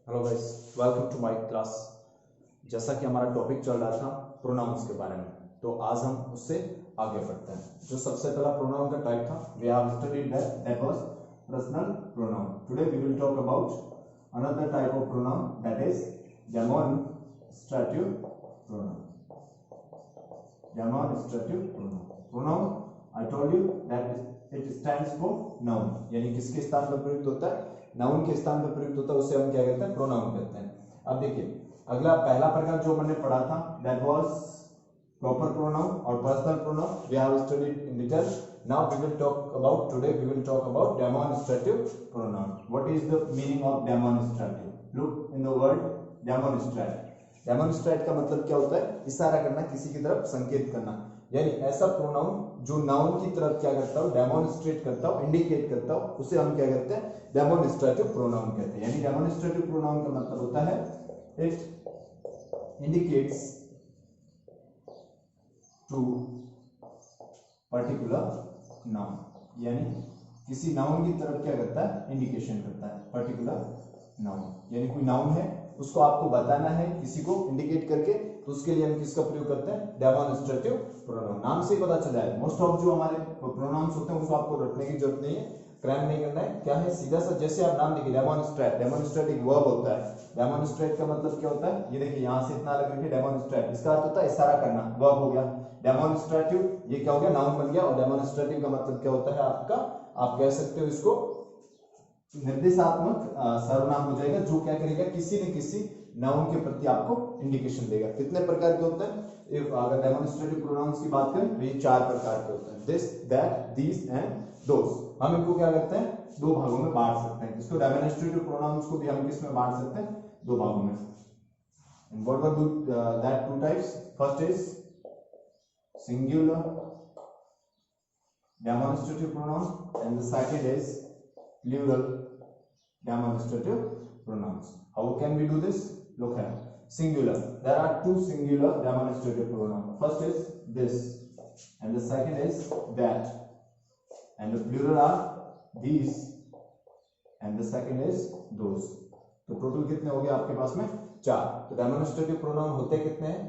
Hello guys, welcome to my class. जैसा कि हमारा टॉपिक चल रहा था प्रोनाउंस के बारे में, तो आज हम उससे आगे बढ़ते हैं। जो सबसे पहला प्रोनाउन का टाइप था, we have studied that was personal pronoun. Today we will talk about another type of pronoun, that is demonstrative pronoun. Demonstrative pronoun. Pronoun I told you that it stands for noun, यानी किसके स्थान पर प्रयुक्त होता है, noun के स्थान पर प्रयुक्त होता है, उसे हम क्या कहते हैं, प्रोनाउन कहते हैं। अब देखिए, अगला पहला प्रकार जो हमने पढ़ा था दैट वाज प्रॉपर प्रोनाउन और personal pronoun. We have studied in detail. Now we will talk about today we will talk about demonstrative pronoun. What is the meaning of demonstrative? Look in the word demonstrate. Demonstrate का मतलब क्या होता है? इशारा करना, किसी की तरफ संकेत करना, यानी ऐसा प्रोनाउन जो नाउन की तरफ क्या करता हो, डेमोन्स्ट्रेट करता हो, इंडिकेट करता हो, उसे हम क्या कहते हैं, डेमोन्स्ट्रेटिव प्रोनाउन कहते हैं। यानी डेमोन्स्ट्रेटिव प्रोनाउन का मतलब होता है it indicates to particular noun, यानी किसी नाउन की तरफ क्या करता है, इंडिकेशन करता है। पर्टिकुलर नाउन यानी कोई नाउन है, उसको आपको बताना है किसी को इंडिकेट करके, तो उसके लिए हम किसका प्रयोग करते हैं, डेमोन्स्ट्रेटिव प्रोनाउन। नाम से ही पता चल जाए, मोस्ट ऑफ जो हमारे प्रोनाउंस होते हैं उसको आपको रटने की जरूरत नहीं है, क्रैम नहीं करना है। क्या है, सीधा सा जैसे आप नाम देखिए डेमोन्स्ट्रेट, डेमोन्स्ट्रेट एक वर्ब होता है। डेमोन्स्ट्रेट का मतलब क्या होता है, ये देखिए यहां से इतना अलग रखिए, डेमोन्स्ट्रेट इसका अर्थ होता है इशारा करना, वर्ब हो गया। डेमोन्स्ट्रेटिव ये क्या हो गया, नाउन बन गया। और डेमोन्स्ट्रेटिव का मतलब क्या होता है आपका, आप कह सकते हो इसको निर्देशात्मक सर्वनाम हो जाएगा, जो क्या करेगा, किसी न किसी नाउन के प्रति आपको इंडिकेशन देगा। कितने प्रकार के होते हैं, अगर डेमोन्स्ट्रेटिव प्रोनाउंस की बात करें तो ये 4 प्रकार के होते हैं, this, that, these and those. हम इनको क्या करते हैं, 2 भागों में बांट सकते हैं। इसको डेमोन्स्ट्रेटिव प्रोनाउंस को भी हम किस में बांट सकते हैं, 2 भागों में। And what were that 2 types? First is singular demonstrative pronoun and the second is plural demonstrative pronouns. How can we do this? Look here. Singular. There are 2 singular demonstrative pronouns. First is this and the second is that. And the plural are these and the second is those. तो total कितने हो गए आपके पास में, 4। तो demonstrative pronoun होते कितने हैं,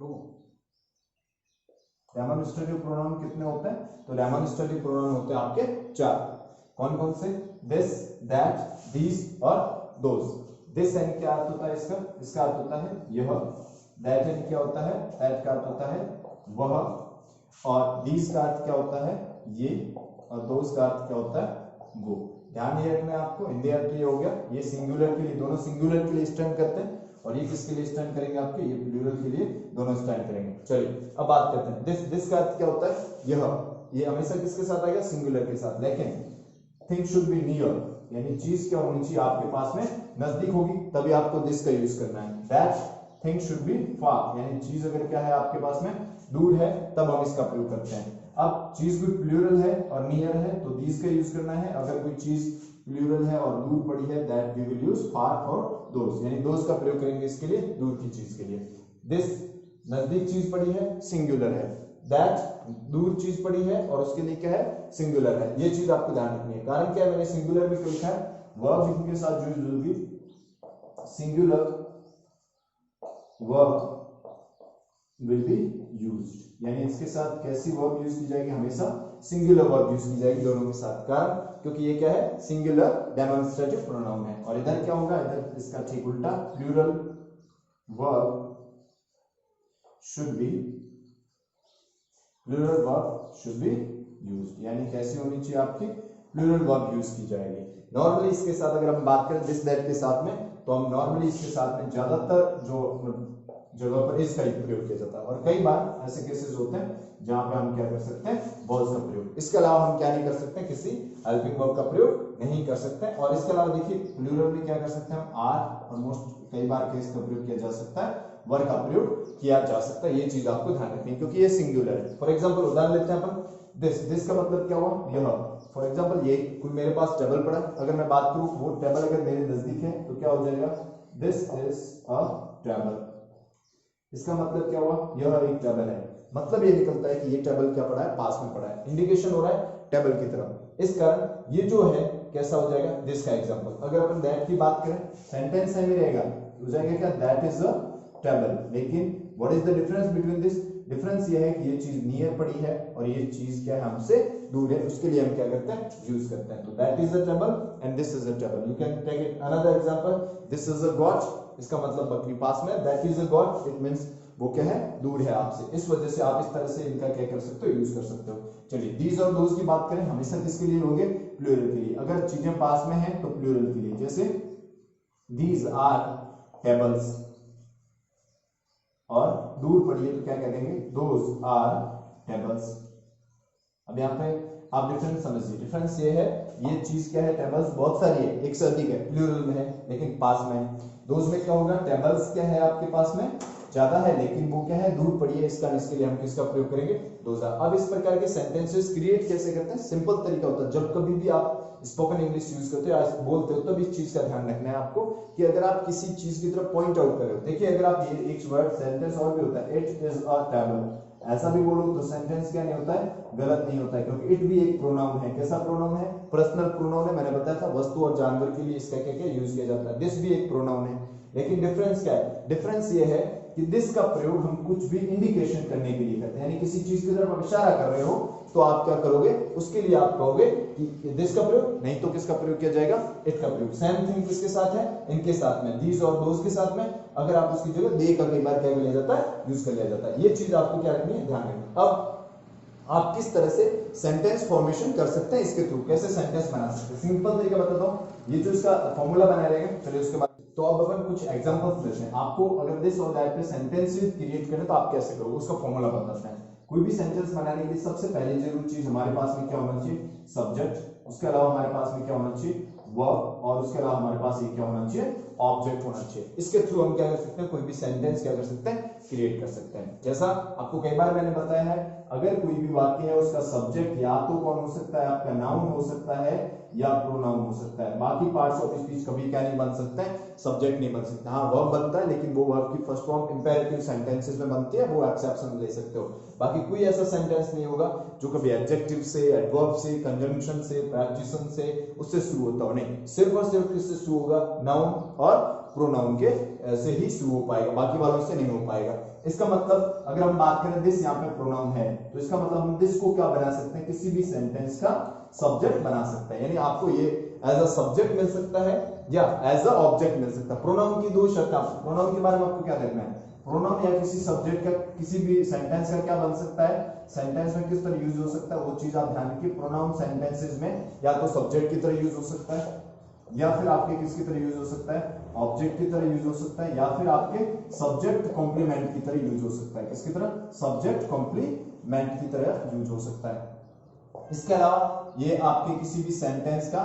2। डेमोन्स्ट्रेटिव प्रोनाउन कितने होते हैं, तो डेमोन्स्ट्रेटिव प्रोनाउन होते हैं आपके 4। कौन कौन से, दिस, दैट, दीस और दोस। दिस यानी क्या अर्थ होता है इसका अर्थ होता है यह। दैट यानी क्या होता है, दैट का अर्थ होता है वह। और दीस का अर्थ क्या होता है, ये। और दोस का अर्थ क्या होता है, वो। ध्यान ये रखना है आपको, इंडिया के लिए हो गया, ये सिंगुलर के लिए, दोनों सिंगुलर के लिए स्टैंड करते हैं, और ये किसके लिए स्टैंड करेंगे आपके, ये प्लूरल के लिए, दोनों स्टैंड करेंगे। चलिए अब बात करते हैं दिस का अर्थ क्या होता है, यह। ये हमेशा किसके साथ आएगा, सिंगुलर के साथ। लेकिन थिंग शुड बी नियर, यानी चीज क्या होनी चाहिए आपके पास में, नजदीक होगी, तभी आपको दिस का यूज करना है। दैट थिंग शुड बी फार, यानी चीज अगर क्या है आपके पास में, दूर है, तब हम इसका प्रयोग करते हैं। अब चीज कोई प्लूरल है और नियर है तो दिस का यूज करना है। अगर कोई चीज प्लूरल है और दूर पड़ी है, that we will use far for those, यानी दोस का प्रयोग करेंगे इसके लिए, दूर की चीज के लिए। दिस नजदीक चीज पड़ी है, सिंगुलर है। दैट दूर चीज पड़ी है और उसके लिए क्या है, सिंगुलर है। ये चीज आपको ध्यान रखनी है। कारण क्या है, मैंने सिंगुलर भी क्यों लिखा है, वर्ब के साथ use will be singular verb will be used, यानी इसके साथ कैसी वर्ब यूज की जाएगी, हमेशा सिंगुलर वर्ब यूज की जाएगी दोनों के साथ। कारण क्योंकि ये क्या है, सिंगुलर डेमोन्स्ट्रेटिव प्रोनाउन है। और इधर क्या होगा, इधर इसका ठीक उल्टा, plural verb should be used, यानी कैसी होनी चाहिए आपकी, प्लूरल वर्ब यूज की जाएगी। नॉर्मली इसके साथ अगर हम बात करें दिस दैट के साथ में, तो हम नॉर्मली इसके साथ में ज्यादातर जो जगह पर इसका ही प्रयोग किया जाता है। और कई बार ऐसे केसेस होते हैं जहां पे हम क्या कर सकते हैं, वॉज का प्रयोग। इसके अलावा हम क्या नहीं कर सकते, किसी हेल्पिंग वर्ब का प्रयोग नहीं कर सकते। और इसके अलावा देखिए प्लूरल में क्या कर सकते हैं, हम आर और मोस्ट कई बार केस का प्रयोग किया जा सकता है, वर का प्रयोग किया जा सकता है। ये चीज आपको ध्यान रखनी है क्योंकि ये सिंगुलर है। फॉर एग्जाम्पल उदाहरण लेते हैं अपन, दिस का मतलब क्या हुआ, यह। फॉर एग्जाम्पल ये कोई मेरे पास टेबल पड़ा, अगर मैं बात करूं वो टेबल अगर मेरे नजदीक है तो क्या हो जाएगा, दिस इज अ टेबल। इसका मतलब क्या हुआ, यह एक टेबल है। मतलब ये निकलता है कि ये टेबल क्या पड़ा है, पास में पड़ा है। इंडिकेशन हो रहा है टेबल की तरफ। इस कारण ये जो है कैसा हो जाएगा, दिस का एग्जांपल। अगर अपन दैट की बात करें, सेंटेंस है रहेगा, हो जाएगा क्या, दैट इज अ टेबल। लेकिन what is the difference between this, difference ये है कि ये चीज नियर पड़ी है और ये चीज क्या है, हमसे दूर है, उसके लिए हम क्या करते हैं, यूज करते हैं। तो that is a table and this is a table. You can take it another example, this is a goat, इसका मतलब बकरी पास में, that is a goat, it means वो क्या है, दूर है आपसे। इस वजह से आप इस तरह से इनका क्या कर सकते हो, यूज कर सकते हो। चलिए दीज और दोज की बात करें, हमेशा किसके लिए होंगे, प्लूरल के लिए। अगर चीजें पास में हैं तो प्लूरल के लिए, जैसे दीज आर टेबल्स, और दूर पड़ी है तो क्या कह देंगे, दोज आर टेबल्स। अब यहाँ पे आप डिफरेंस समझिए, डिफरेंस ये है, ये चीज क्या है, टेबल्स बहुत सारी है, एक से अधिक है, प्लूरल में है लेकिन पास में है। दोज में क्या होगा, टेबल्स क्या है आपके पास में ज्यादा है लेकिन वो क्या है, दूर पड़ी है, इसका इसके लिए हम किसका प्रयोग करेंगे, दोज आर। अब इस प्रकार के सेंटेंसेस क्रिएट कैसे करते हैं, सिंपल तरीका होता है। जब कभी भी आप स्पोकन इंग्लिश यूज करते हो या बोलते हो, तब इस चीज का ध्यान रखना है आपको कि अगर आप किसी चीज की तरफ पॉइंट आउट कर रहे हो, देखिए अगर आप ये एक वर्ड सेंटेंस और भी होता है, इट इज अ टेबल, ऐसा भी बोलो तो सेंटेंस क्या नहीं होता है, गलत नहीं होता है, क्योंकि इट भी एक प्रोनाउन है। कैसा प्रोनाउन है, पर्सनल प्रोनाउन है। मैंने बताया था वस्तु और जानवर के लिए इसका क्या क्या यूज किया जाता है। दिस भी एक प्रोनाउन है, लेकिन डिफरेंस क्या है, डिफरेंस ये है कि दिस का प्रयोग हम कुछ भी इंडिकेशन करने के लिए करते हैं, यानी किसी चीज की तरफ आप इशारा कर रहे हो तो आप क्या करोगे, उसके लिए आप कहोगे कि दिस का प्रयोग, नहीं तो किसका प्रयोग किया जाएगा, इट का प्रयोग। सेम थिंग किसके साथ है, इनके साथ में, दीज और दोज के साथ में। अगर आप उसकी जगह दे का कई बार क्या कर लिया जाता है, यूज कर लिया जाता है। ये चीज आपको क्या रखनी है, ध्यान रखना। अब आप किस तरह से सेंटेंस फॉर्मेशन कर सकते हैं, इसके थ्रू कैसे सेंटेंस बना सकते हैं, सिंपल तरीका बताता हूं। ये जो इसका फॉर्मूला बनाया रहेगा, चलिए उसके बाद तो अब अपन कुछ एग्जांपल्स लेते हैं। आपको अगर दिस और दैट पे सेंटेंसेस क्रिएट करने तो आप कैसे करोगे, उसका फॉर्मूला बताते हैं। कोई भी सेंटेंस बनाने के लिए सबसे पहले जरूरी चीज हमारे पास में क्या होना चाहिए, सब्जेक्ट। उसके अलावा हमारे पास में क्या होना चाहिए, वर्ब, और उसके अलावा हमारे पास ये क्या होना चाहिए, ऑब्जेक्ट होना चाहिए। इसके थ्रू हम क्या कर सकते हैं, कोई भी सेंटेंस क्या कर सकते हैं, क्रिएट कर सकते हैं। जैसा आपको कई बार मैंने बताया है, अगर कोई भी वाक्य है उसका सब्जेक्ट या तो कौन हो सकता है, आपका नाउन हो सकता है या प्रोनाउन हो सकता है। बाकी पार्ट्स ऑफ स्पीच कभी क्या नहीं बन सकते हैं, सब्जेक्ट नहीं बन सकता। हाँ वर्ब बनता है, लेकिन वो वर्ब की फर्स्ट फॉर्म इंपेरेटिव सेंटेंसेस में बनती है, वो एक्सेप्शन ले सकते हो। बाकी कोई ऐसा सेंटेंस नहीं होगा जो कभी एडजेक्टिव से, एडवर्ब से, कंजंक्शन से, प्रेपोजिशन से, उससे शुरू होता हो, नहीं, सिर्फ और सिर्फ किससे शुरू होगा, नाउन और प्रोनाउन के से ही शुरू हो पाएगा, बाकी वालों से नहीं हो पाएगा। इसका मतलब अगर हम बात करें दिस यहाँ पे प्रोनाउन है, तो इसका मतलब हम दिस को क्या बना सकते हैं, किसी भी सेंटेंस का सब्जेक्ट बना सकते हैं। यानी आपको ये एज अ सब्जेक्ट मिल सकता है या एज अ ऑब्जेक्ट मिल सकता है। प्रोनाउन की दो शर्त, प्रोनाउन के बारे में आपको क्या देखना है, प्रोनाउन या किसी सब्जेक्ट का किसी भी सेंटेंस का क्या बन सकता है, सेंटेंस में किस तरह यूज हो सकता है, वो चीज आप ध्यान रखिए। प्रोनाउन सेंटेंसेस में या तो सब्जेक्ट की तरह यूज हो सकता है, या फिर आपके किसकी तरह यूज हो सकता है, ऑब्जेक्ट की तरह यूज हो सकता है, या फिर आपके सब्जेक्ट कॉम्प्लीमेंट की तरह यूज हो सकता है। किसकी तरह, सब्जेक्ट कॉम्प्लीमेंट की तरह यूज हो सकता है। इसके अलावा ये आपके किसी भी सेंटेंस का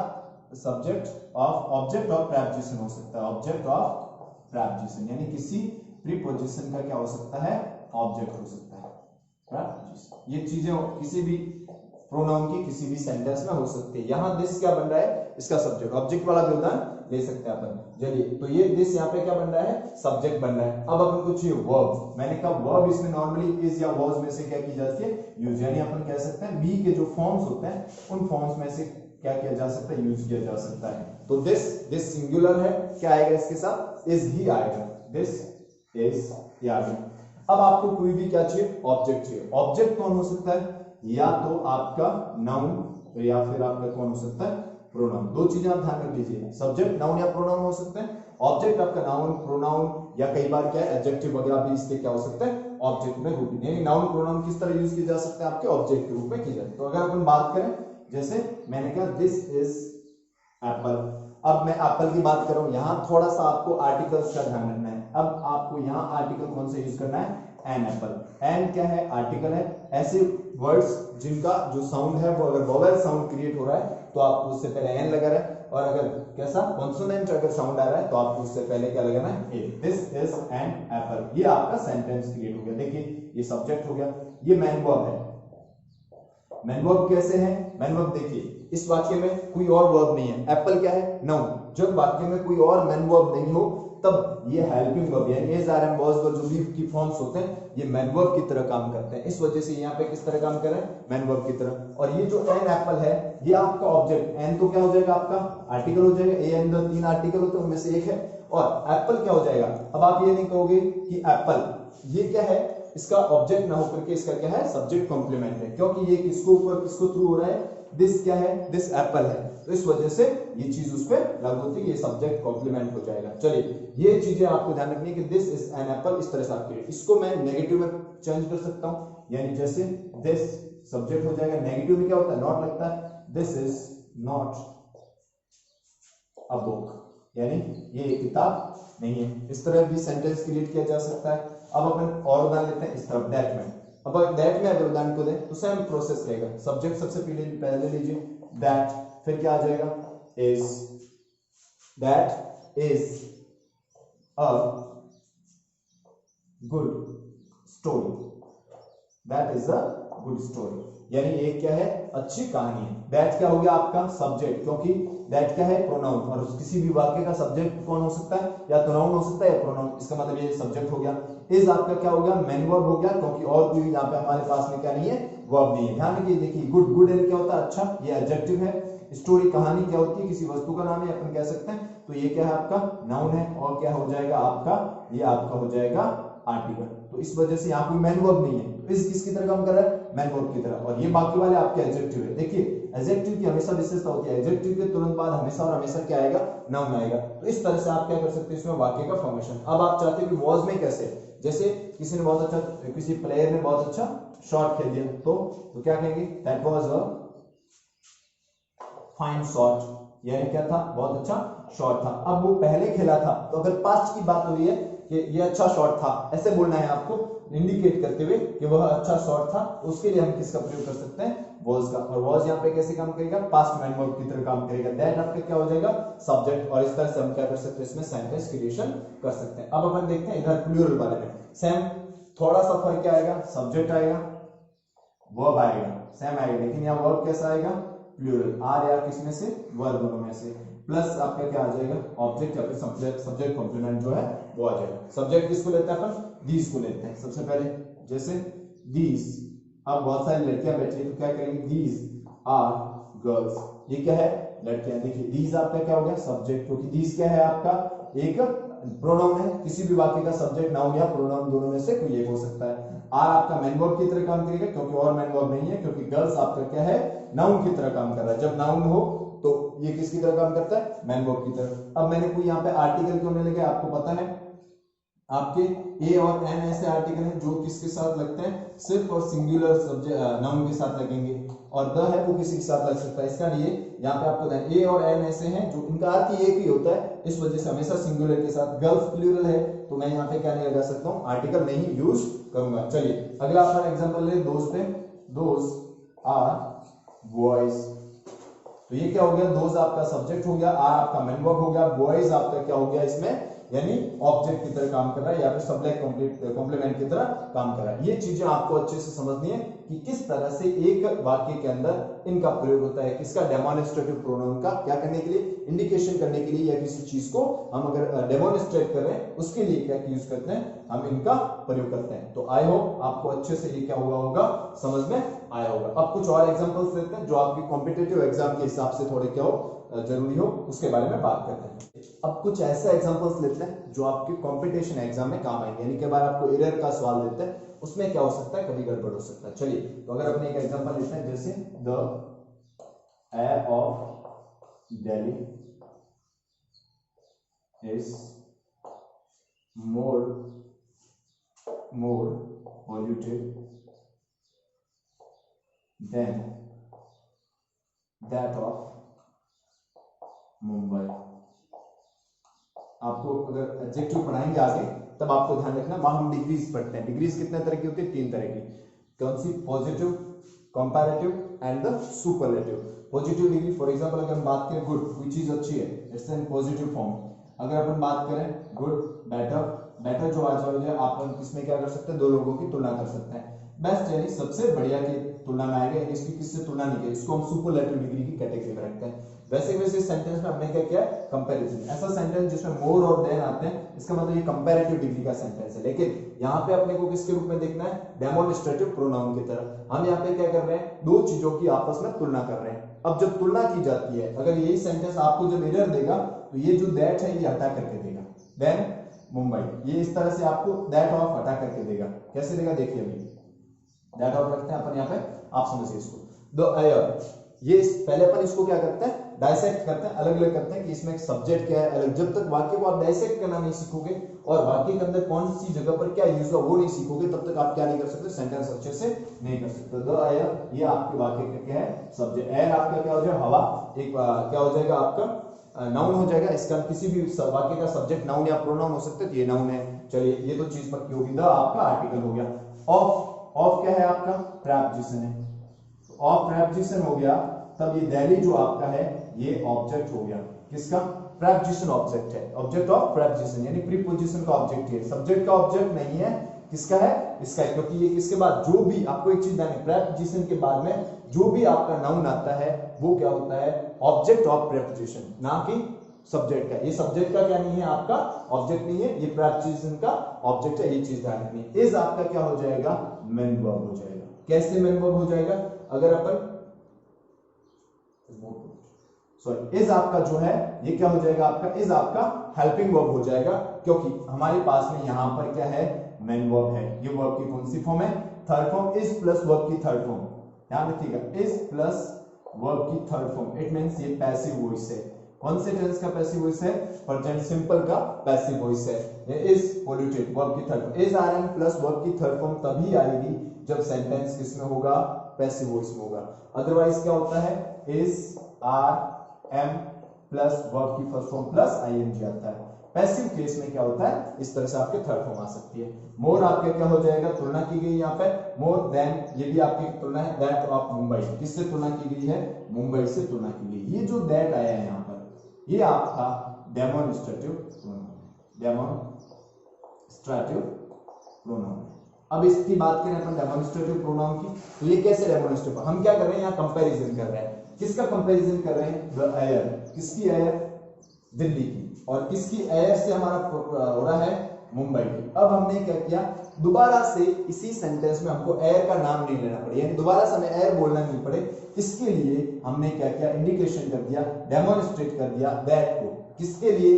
subject of object of preposition हो सकता है, ऑब्जेक्ट ऑफ प्रेपोजिशन, यानी किसी प्रीपोजिशन का क्या हो सकता है, ऑब्जेक्ट हो सकता है प्रेपोजिशन। ये चीजें किसी भी प्रोनाउन की किसी भी सेंटेंस में हो सकती है। यहां दिस क्या बन रहा है, इसका सब्जेक्ट, ऑब्जेक्ट वाला भी उदाहरण ले सकते हैं अपन। चलिए तो ये दिस यहाँ पे क्या बन रहा है, सब्जेक्ट बन रहा है। अब अपन को चाहिए वर्ब। मैंने कहा वर्ब इसमें नॉर्मली इज या वाज में से क्या की जाती है, यूज, यानी अपन कह सकते हैं बी के जो फॉर्म्स होते हैं उन फॉर्म्स में से क्या किया जा सकता है, यूज किया जा सकता है। तो दिस सिंगुलर है, क्या आएगा इसके साथ, इज ही आएगा, दिस इज ही आएगा। अब आपको कोई भी क्या चाहिए, ऑब्जेक्ट चाहिए। ऑब्जेक्ट कौन हो सकता है, या तो आपका नाउन या फिर आपका कौन हो सकता है, प्रोनाउन। दो चीजें आप ध्यान रख लीजिए, सब्जेक्ट नाउन या प्रोनाउन हो सकते हैं। ऑब्जेक्ट आपका नाउन, प्रोनाउन, या कई बार क्या है एडजेक्टिव वगैरह भी इसके क्या हो सकता है, ऑब्जेक्ट में रूप, यानी नाउन प्रोनाउन किस तरह यूज किए जा सकते हैं, आपके ऑब्जेक्ट के रूप में किए जाते हैं। तो अगर अपन बात करें, जैसे मैंने कहा दिस इज एप्पल, अब मैं एप्पल की बात कर रहा हूं, यहां थोड़ा सा आपको आर्टिकल्स का ध्यान रखना है। अब आपको यहां आर्टिकल कौन सा यूज करना है, एन एप्पल। एन क्या है, आर्टिकल है। ऐसे वर्ड्स जिनका जो साउंड है वो अगर वोवेल साउंड क्रिएट हो रहा है तो आपको उससे पहले एन लगा रहा है, और अगर कैसा कॉन्सोनेंट अगर साउंड आ रहा है तो आपको उससे पहले क्या लगाना है, ए। दिस इज एन एप्पल, ये आपका सेंटेंस क्रिएट हो गया। देखिए ये सब्जेक्ट हो गया, ये मैन वर्ब है। मैन वर्ब कैसे है, मैन वर्ब देखिए इस वाक्य में कोई और वर्ब नहीं है, एप्पल क्या है, नाउन। जब वाक्य में कोई और मैन वर्ब नहीं हो तब ये हेल्पिंग वर्ब यानी is are am was verb जो भी की फॉर्म्स होते हैं ये मैन वर्ब की तरह काम करते हैं। इस वजह से यहाँ पे किस तरह काम कर रहे हैं, मैन वर्ब की तरह। और ये जो एन एप्पल है ये आपका ऑब्जेक्ट, एन तो क्या हो जाएगा आपका आर्टिकल हो जाएगा, ए एन तीन आर्टिकल होते हैं उनमें से एक है, और एप्पल क्या हो जाएगा। अब आप ये नहीं कहोगे कि एप्पल ये क्या है, इसका ऑब्जेक्ट ना होकर के इसका क्या है सब्जेक्ट कॉम्प्लीमेंट है, क्योंकि ये किसको ऊपर किसको थ्रू हो रहा है, दिस क्या है, दिस एप्पल है, तो इस वजह से ये चीज उस पर लागू होती है, ये सब्जेक्ट कॉम्प्लीमेंट हो जाएगा। चलिए ये चीजें आपको ध्यान रखनी है कि दिस इज एन एप्पल, इस तरह से आपके इसको मैं नेगेटिव में चेंज कर सकता हूं, यानी जैसे दिस सब्जेक्ट हो जाएगा, नेगेटिव में क्या होता है नॉट लगता है, this is not a book, यानी ये किताब नहीं है। इस तरह भी सेंटेंस क्रिएट किया जा सकता है। अब अपन और उदाहरण लेते हैं इस तरफ दैट में। अब दैट में अगर उदाहरण को दें तो सेम प्रोसेस रहेगा, सब्जेक्ट सबसे पहले लीजिए दैट, फिर क्या आ जाएगा is, that is a good story, that is a good story, यानी ये क्या है अच्छी कहानी है। दैट क्या हो गया आपका सब्जेक्ट, क्योंकि दैट क्या है प्रोनाउन, और किसी भी वाक्य का सब्जेक्ट कौन हो सकता है, या तो नाउन हो सकता है या प्रोनाउन, इसका मतलब ये सब्जेक्ट हो गया। इज आपका क्या हो गया मैन वर्ब हो गया, क्योंकि और कोई यहाँ पे हमारे पास में क्या नहीं है वर्ब नहीं है। ध्यान रखिए, देखिए गुड, गुड क्या होता है अच्छा, ये एडजेक्टिव है। स्टोरी कहानी क्या होती है किसी वस्तु का नाम है अपन कह सकते हैं, तो ये क्या है आपका नाउन है, और क्या हो जाएगा आपका ये आपका हो जाएगा आर्टिकल। तो इस वजह से यहाँ कोई मैन वर्ब नहीं है, तो इस किसकी तरह काम कर रहा है मैन वर्ब की तरह, और ये बाकी वाले आपके एडजेक्टिव है। देखिए एडजेक्टिव की हमेशा विशेषता होती है, एडजेक्टिव के तुरंत बाद हमेशा और हमेशा क्या आएगा नाउन आएगा। तो इस तरह से आप क्या कर सकते हैं इसमें वाक्य का फॉर्मेशन। अब आप चाहते हो कि वॉज में कैसे, जैसे किसी ने बहुत अच्छा, किसी प्लेयर ने बहुत अच्छा शॉट खेल दिया, तो क्या कहेंगे that was a fine shot, यानी क्या था बहुत अच्छा शॉट था। अब वो पहले खेला था, तो अगर पास्ट की बात हो रही है कि ये अच्छा शॉट था, ऐसे बोलना है आपको इंडिकेट करते हुए कि वह अच्छा शॉट था, उसके लिए हम किसका प्रयोग कर सकते हैं वाज का। और वाज यहाँ पे कैसे काम करेगा पास्ट मैन वर्ब की तरह काम करेगा। दैट आपका क्या हो जाएगा सब्जेक्ट, और इस तरह से हम क्या कर सकते हैं इसमें सेंटेंस क्रिएशन कर सकते हैं। अब अपन देखते हैं इधर प्लूरल वाले में, सेम थोड़ा सा फर्क क्या आएगा, सब्जेक्ट आएगा वर्ब आएगा सेम आएगा, लेकिन यहाँ वर्ब कैसा आएगा प्लूरल, आर या किसमें से वर्ब दोनों में से, प्लस आपका क्या आ जाएगा ऑब्जेक्ट या फिर सब्जेक्ट कॉम्प्लीमेंट जो है वो आ जाएगा। सब्जेक्ट किसको लेते हैं अपन दीज को लेते हैं सबसे पहले, जैसे दीज, अब बहुत सारी लड़कियां बैठी है तो क्या करेंगे दीज आर गर्ल्स, ये क्या है लड़कियां। देखिए दीज आपका क्या हो गया सब्जेक्ट, क्योंकि दीज क्या है आपका एक प्रोनाउन है, किसी भी वाक्य का सब्जेक्ट नाउन या प्रोनाउन दोनों में से कोई एक हो सकता है। आर आपका मैन वर्ब की तरह काम करेगा, क्योंकि और मैन वर्ब नहीं है, क्योंकि गर्ल्स आपका क्या है नाउन की तरह काम कर रहा है। जब नाउन हो तो ये किसकी तरह काम करता है मैन वर्ब की तरह। अब मैंने कोई यहाँ पे आर्टिकल क्यों नहीं लगा आपको पता है, आपके ए और एन ऐसे आर्टिकल हैं जो किसके साथ लगते हैं सिर्फ और सिंगुलर सब्जेक्ट नाउन के साथ लगेंगे, और द है वो किसी के साथ लग सकता है। इसका लिए यहाँ पे आपको ए और एन ऐसे हैं जो इनका अर्थ एक ही होता है, इस वजह से हमेशा सिंगुलर के साथ। गर्ल्स प्लूरल है तो मैं यहाँ पे क्या नहीं लगा सकता हूँ आर्टिकल नहीं यूज करूंगा। चलिए अगला अपना एग्जाम्पल ले दोस्त पे, दोज आर बॉयज, तो ये क्या हो गया दोज आपका सब्जेक्ट हो गया, आर आपका मैन वर्ब हो गया, बॉयज आपका क्या हो गया इसमें यानी ऑब्जेक्ट की तरह काम कर रहा है या फिर सब्जेक्ट कॉम्प्लीमेंट की तरह काम कर रहा है। ये चीजें आपको अच्छे से समझनी है कि किस तरह से एक वाक्य के अंदर इनका प्रयोग होता है, किसका डेमोन्स्ट्रेटिव प्रोनाउन का क्या करने के लिए इंडिकेशन करने के लिए, या किसी चीज को हम अगर डेमोन्स्ट्रेट कर रहे हैं उसके लिए क्या यूज करते हैं हम इनका प्रयोग करते हैं। तो आई होप आपको अच्छे से ये क्या हुआ होगा समझ में आया होगा। अब कुछ और एग्जांपल्स लेते हैं जो आपकी कॉम्पिटिटिव एग्जाम के हिसाब से थोड़े क्या हो जरूरी हो, उसके बारे में बात करते हैं। अब कुछ ऐसे एग्जांपल्स लेते हैं जो आपके कंपटीशन एग्जाम में काम आएंगे, यानी कि बार आपको एरर का सवाल देते हैं उसमें क्या हो सकता है कभी गड़बड़ हो सकता है। चलिए तो अगर अपने एक एग्जांपल लेते हैं, जैसे the air of Delhi is more polluted than that of Mumbai. आपको अगर एडजेक्टिव पढ़ाएंगे आगे तब आपको ध्यान रखना, वहां हम डिग्रीज पढ़ते हैं। डिग्रीज कितने तरह की होती है तीन तरह की, कौन सी positive, comparative and the superlative. Positive degree for example अगर हम बात करें गुड, कोई चीज अच्छी है इट्स इन पॉजिटिव फॉर्म। अगर अपन बात करें गुड बेटर, बेटर जो आ जाए आप इसमें क्या कर सकते हैं दो लोगों की तुलना कर सकते हैं। बेस्ट यानी सबसे बढ़िया की तुलना में आएगा, यानी इसकी किससे तुलना नहीं की, इसको हम सुपरलेटिव डिग्री की कैटेगरी में रखते हैं। वैसे सेंटेंस में हमने क्या किया, कंपैरिजन। ऐसा सेंटेंस जिसमें मोर और देन आते हैं, इसका मतलब ये कंपैरेटिव डिग्री का सेंटेंस है। लेकिन यहाँ पे अपने को किसके रूप में देखना है, डेमोन्स्ट्रेटिव प्रोनाउन की तरह। हम यहाँ पे क्या कर रहे हैं, दो चीजों की आपस में तुलना कर रहे हैं। अब जब तुलना की जाती है, अगर यही सेंटेंस आपको जब एरर देगा तो ये जो दैट है ये हटा करके देगा, देन मुंबई, ये इस तरह से आपको दैट ऑफ हटा करके देगा। कैसे देगा देखिए, अभी दैट ऑफ रखते हैं अपन यहाँ पे, आप समझिए इसको। द एयर, ये पहले अपन इसको क्या करते हैं, डाइसेक्ट करते हैं, अलग अलग करते हैं कि इसमें एक सब्जेक्ट क्या है अलग। जब तक वाक्य को आप डाइसेक्ट करना नहीं सीखोगे और वाक्य के अंदर कौन सी जगह पर क्या यूज हुआ वो नहीं सीखोगे, तब तक आप क्या नहीं कर सकते, सेंटेंस अच्छे से नहीं कर सकते। द एयर, ये आपके वाक्य का क्या है, सब्जेक्ट। एयर आपका क्या हो जाएगा, हवा। एक क्या हो जाएगा आपका, नाउन हो जाएगा। इसका किसी भी वाक्य का सब्जेक्ट नाउन या प्रोनाउन हो सकते हैं, तो ये नाउन है। चलिए ये तो चीज पक्की होगी। द आपका आर्टिकल हो गया। ऑफ, ऑफ क्या है आपका, प्रेपोजिशन है। ऑफ प्रेपोजिशन हो गया, तब ये दिल्ली जो आपका है ये ऑब्जेक्ट हो गया। किसका, प्रेपोजिशन ऑब्जेक्ट है, ऑब्जेक्ट ऑफ प्रेपोजिशन, यानी प्रीपोजिशन का ऑब्जेक्ट है, सब्जेक्ट का ऑब्जेक्ट नहीं है। किसका है, इसका है, क्योंकि ये किसके बाद जो भी आपको एक चीज जाने, प्रेपोजिशन के बाद में जो भी आपका नाउन आता है वो क्या होता है, ऑब्जेक्ट ऑफ प्रेपोजिशन, ना कि सब्जेक्ट का। ये सब्जेक्ट का क्या नहीं है, आपका ऑब्जेक्ट नहीं है, ये प्रेपोजिशन का ऑब्जेक्ट है, ये चीज ध्यान रखनी है। इज आपका क्या हो जाएगा, मेन वर्ब हो जाएगा। कैसे मेन वर्ब हो जाएगा, अगर अपन सॉरी, इज आपका जो है ये क्या हो जाएगा, आपका इज आपका हेल्पिंग वर्ब हो जाएगा, क्योंकि हमारे पास में यहां पर क्या है, मेन वर्ब है। ये वर्ब की कौन सी फॉर्म है, third form, is plus verb की थर्ड फॉर्म। ध्यान रखिएगा, इज प्लस वर्ब की थर्ड फॉर्म, इट मींस ये पैसिव वॉइस है। कौन से टेंस का पैसिव वॉइस है, प्रेजेंट सिंपल का पैसिव वॉइस है। ये इज पोल्यूटेड वर्ब की third form, is are am plus verb की थर्ड फॉर्म तभी आएगी जब सेंटेंस किस में होगा, पैसिव वॉइस में होगा। अदरवाइज क्या होता है, is are am plus verb की फर्स्ट फॉर्म प्लस आईएनजी आता है। पैसिव केस में क्या होता है, इस तरह से आपके थर्ड फॉर्म आ सकती है। मोर आपके क्या हो जाएगा, तुलना की गई यहाँ पे, मोर देन, ये भी आपकी तुलना है, दैट ऑफ मुंबई, किससे तुलना की गई है, मुंबई से तुलना की गई। ये जो दैट आया है यहाँ पर, ये आपका डेमोन्स्ट्रेटिव प्रोनाउन, डेमोन्स्ट्रेटिव प्रोनाउन। अब इसकी बात करें अपन डेमोन्स्ट्रेटिव प्रोनाउन की, तो ये कैसे डेमोन्स्ट्रेटिव, हम क्या कर रहे हैं, यहाँ कंपैरिजन कर रहे हैं। किसका कंपैरिजन कर रहे हैं, द एयर, किसकी एयर, दिल्ली की, और किसकी एयर से हमारा हो रहा है, मुंबई की। अब हमने क्या किया, दोबारा से इसी सेंटेंस में हमको एयर का नाम नहीं लेना पड़े, यानी दोबारा से हमें एयर बोलना नहीं पड़े। इसके लिए हमने क्या किया, इंडिकेशन कर दिया, डेमोन्स्ट्रेट कर दिया दैट को, किसके लिए,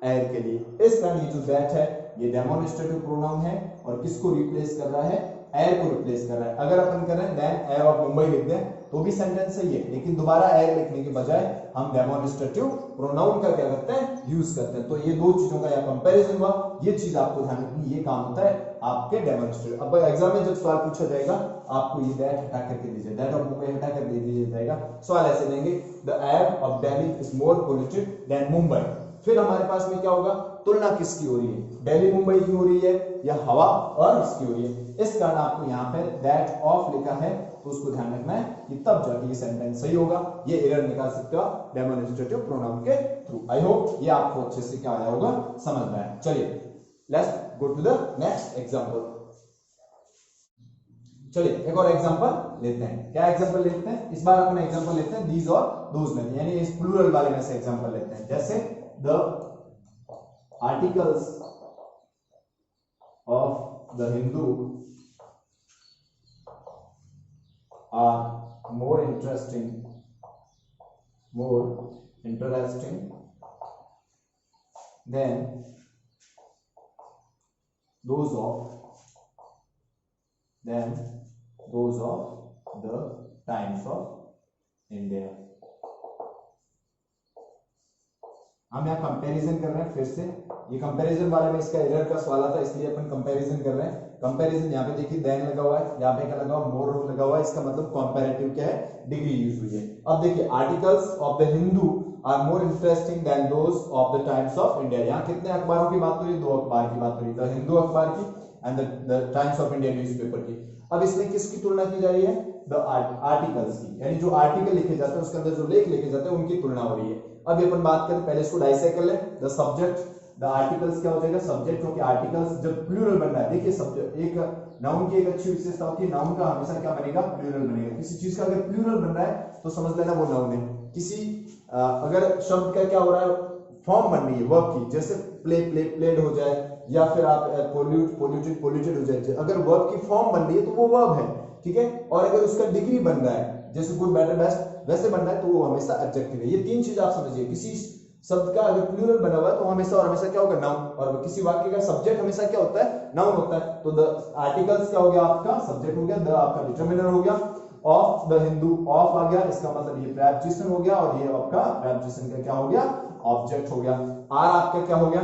एयर के लिए। इस कारण ये जो दैट है ये डेमोन्स्ट्रेटिव प्रोनाउन है, और किसको रिप्लेस कर रहा है, एयर को रिप्लेस कर रहा है। अगर अपन करें देन एयर ऑफ मुंबई लिख दें तो भी सेंटेंस सही है, लेकिन दोबारा एयर लिखने के बजाय हम डेमोन्स्ट्रेटिव प्रोनाउन का क्या करते हैं, यूज करते हैं। तो ये दो चीजों का या कंपैरिजन हुआ, ये चीज आपको ध्यान रखनी, ये काम होता है आपके डेमोन्स्ट्रेटिव। अब एग्जाम में जब सवाल पूछा जाएगा, आपको ये दैट हटा करके दीजिए, दैट ऑफ मुंबई हटा कर दे दिया जाएगा। सवाल ऐसे देंगे, the air of Delhi is more polluted than Mumbai. फिर हमारे पास में क्या होगा, तुलना किसकी हो रही है, दिल्ली मुंबई की हो रही है या हवा और इसकी हो रही है। इस कारण आपको यहाँ पे दैट ऑफ लिखा है, तो उसको ध्यान रखना है कि तब जाके ये सेंटेंस सही होगा। ये एरर निकाल सकते हो डेमोन्स्ट्रेटिव प्रोनाउन के थ्रू। आई होप ये आपको अच्छे से क्या आया होगा, समझ में आया। चलिए let's go to the next example. चलिए एक और एग्जांपल लेते हैं। क्या एग्जांपल लेते हैं, इस बार अपना एग्जांपल लेते हैं दीज और दोज में, यानी इस प्लूरल वाले में से एग्जांपल लेते हैं। जैसे the articles of the Hindu are more interesting than those of the Times of India। हम यहाँ कंपैरिजन कर रहे हैं, फिर से ये कंपैरिजन वाले में इसका एरर का सवाल आता है, इसलिए अपन कंपैरिजन कर रहे हैं। कंपैरिजन यहाँ पे देखिए देन लगा हुआ है, यहाँ पे क्या लगा हुआ, मोर लगा हुआ है, इसका मतलब कंपैरेटिव क्या है, डिग्री यूज हुई है। अब देखिए articles of the Hindu are more interesting than those of the Times of India. यहाँ कितने अखबारों की बात हो रही है, दो अखबार की बात हो रही है, द हिंदू अखबार की and the Times of India newspaper की। अब इसमें किसकी तुलना की जा रही है, द आर्टिकल्स की, यानी जो आर्टिकल लिखे जाते हैं उसके अंदर जो लेख लिखे जाते हैं उनकी तुलना हो रही है। अब अपन बात करें, पहले इसको डाइसेक्ट कर ले, द सब्जेक्ट द आर्टिकल्स क्या हो जाएगा सब्जेक्ट, क्योंकि आर्टिकल्स जब प्लूरल बन रहा है, देखिए सब्जेक्ट एक नाउन की एक अच्छी विशेषता होती है, नाउन का हमेशा क्या बनेगा प्लूरल बनेगा। किसी चीज का अगर प्लूरल बन रहा है तो समझ लेना वो नाउन है। किसी अगर शब्द का क्या हो रहा है फॉर्म बन रही है वर्ब की, जैसे प्ले प्ले प्लेड हो जाए, या फिर आप पोल्यूट पोल्यूटेड पोल्यूटेड हो जाए, अगर वर्ब की फॉर्म बन रही है तो वो वर्ब है, ठीक है। और अगर उसका डिग्री बन रहा है जैसे गुड बेटर बेस्ट वैसे बन रहा है तो वो हमेशा एडजेक्टिव है। ये तीन चीज आप समझिए, किसी शब्द का अगर प्लूरल बना हुआ है तो हमेशा और हमेशा क्या होगा नाउन, और किसी वाक्य का सब्जेक्ट हमेशा क्या होता है नाउन होता है। तो द आर्टिकल्स क्या हो गया आपका सब्जेक्ट हो गया, द आपका डिटरमिनर हो गया, ऑफ द हिंदू ऑफ आ गया, इसका मतलब ये प्रेपोजिशन हो गया, और ये आपका प्रेपोजिशन का क्या हो गया ऑब्जेक्ट हो गया। आर आपका क्या हो गया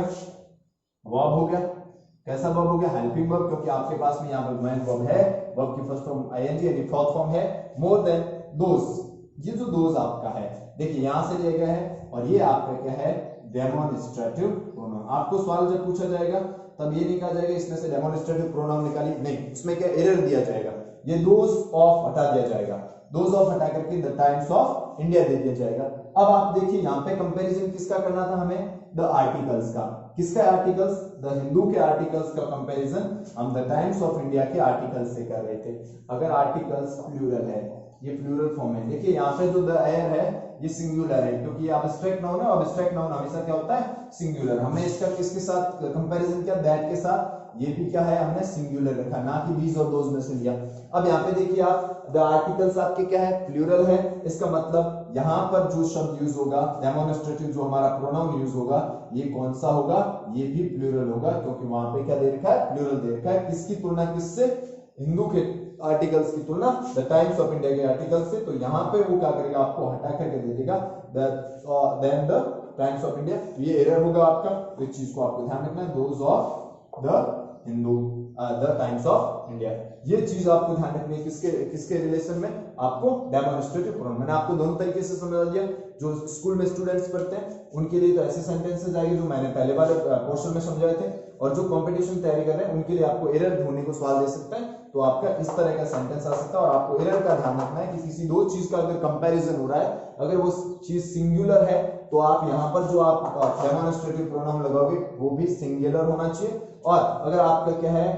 वर्ब हो गया। कैसा वर्ब हो गया हेल्पिंग वर्ब, क्योंकि आपके पास में यहाँ पर मैन वर्ब है, वर्ब की फर्स्ट फॉर्म आईएनजी यानी फोर्थ फॉर्म है, मोर देन दोस। ये जो दोस आपका है देखिए यहां से लिया गया है, और ये आपका क्या है डेमोन्स्ट्रेटिव प्रोनाउन। आपको सवाल जब पूछा जाएगा तब ये नहीं कहा जाएगा इसमें से डेमोन्स्ट्रेटिव प्रोनाउन निकालिए, नहीं, इसमें क्या एरर दिया जाएगा, ये दोस ऑफ हटा दिया जाएगा, दोस ऑफ हटा करके द टाइम्स ऑफ इंडिया दे दिया जाएगा। अब आप देखिए यहाँ पे कंपैरिजन किसका करना था हमें, द आर्टिकल्स का। किसका आर्टिकल्स, द हिंदू के आर्टिकल्स का कंपैरिजन हम द टाइम्स ऑफ इंडिया के आर्टिकल्स से कर रहे थे। अगर आर्टिकल्स प्लूरल है, ये प्लूरल फॉर्म है, देखिए यहाँ पे जो द एयर है ये सिंगुलर है, क्योंकि ये एब्स्ट्रैक्ट नाउन है, और एब्स्ट्रैक्ट नाउन हमेशा क्या होता है सिंगुलर। हमने इसका किसके साथ कंपैरिजन किया दैट के साथ, ये भी क्या है हमने सिंगुलर रखा, ना कि दीज और दोज में से लिया। अब यहाँ पे देखिए आप द आर्टिकल्स आपके क्या है प्लूरल है, इसका मतलब यहाँ पर जो शब्द यूज होगा डेमोन्स्ट्रेटिव जो हमारा प्रोनाउन यूज होगा ये कौन सा होगा, ये भी प्लूरल होगा, क्योंकि वहां पे क्या दे रखा है प्लूरल दे रखा है। किसकी तुलना किससे, हिंदू के आर्टिकल्स की तुलना द टाइम्स ऑफ इंडिया के आर्टिकल्स से। तो यहाँ पे वो क्या करेगा आपको हटा करके दे देगा than the Times of India, ये एरर होगा आपका। तो इस चीज को आपको ध्यान रखना है, those of the Hindu the Times of India, ये चीज आपको ध्यान रखनी है। किसके किसके रिलेशन में, आपको डेमोन्स्ट्रेटिव प्रोनाउन। मैंने आपको दोनों तरीके से समझा दिया, जो स्कूल में स्टूडेंट्स पढ़ते हैं उनके लिए तो ऐसे सेंटेंसेस आएंगे जो मैंने पहले वाले पोर्शन में समझाए थे, और जो कंपटीशन तैयारी कर रहे हैं उनके लिए आपको एरर ढूंढने को सवाल दे सकते हैं, तो आपका इस तरह का सेंटेंस आ सकता है। और आपको एरर का ध्यान रखना है कि किसी दो चीज का अगर कंपैरिजन हो रहा है, अगर वो चीज सिंगुलर है तो आप यहाँ पर जो आप डेमोन्स्ट्रेटिव प्रोनाउन लगाओगे वो भी सिंगुलर होना चाहिए, और अगर आपका क्या है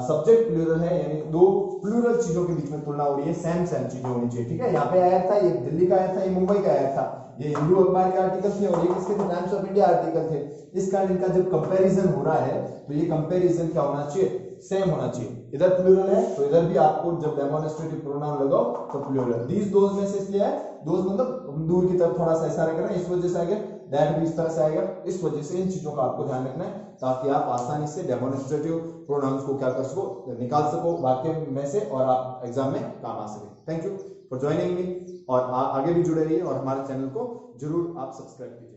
सब्जेक्ट प्लूरल है यानी दो प्लूरल चीजों के बीच में तुलना हो रही है, सेम सेम चीजें होनी चाहिए, ठीक है। यहाँ पे आया था, ये दिल्ली का आया था, ये मुंबई का आया था, ये हिंदू अखबार के आर्टिकल थे और ये किसके थे टाइम्स ऑफ इंडिया आर्टिकल थे। इस कारण इनका जब कंपैरिजन हो रहा है तो ये कंपैरिजन क्या होना चाहिए सेम होना चाहिए। इधर प्लूरल है तो इधर भी आपको जब डेमोन्स्ट्रेटिव प्रोनाउन लगाओ तो प्लूरल। दीज दोज में से इसलिए है, दोज मतलब दूर की तरफ थोड़ा सा इशारा करना, इस वजह से आएगा, दैट भी इस तरह से आएगा, इस वजह से इन चीजों का आपको ध्यान रखना है ताकि आप आसानी से डेमोन्स्ट्रेटिव प्रोनाउंस को क्या कर सको निकाल सको वाक्य में से, और आप एग्जाम में काम आ सके। Thank you for joining me, और आगे भी जुड़े रहिए और हमारे चैनल को जरूर आप सब्सक्राइब कीजिए।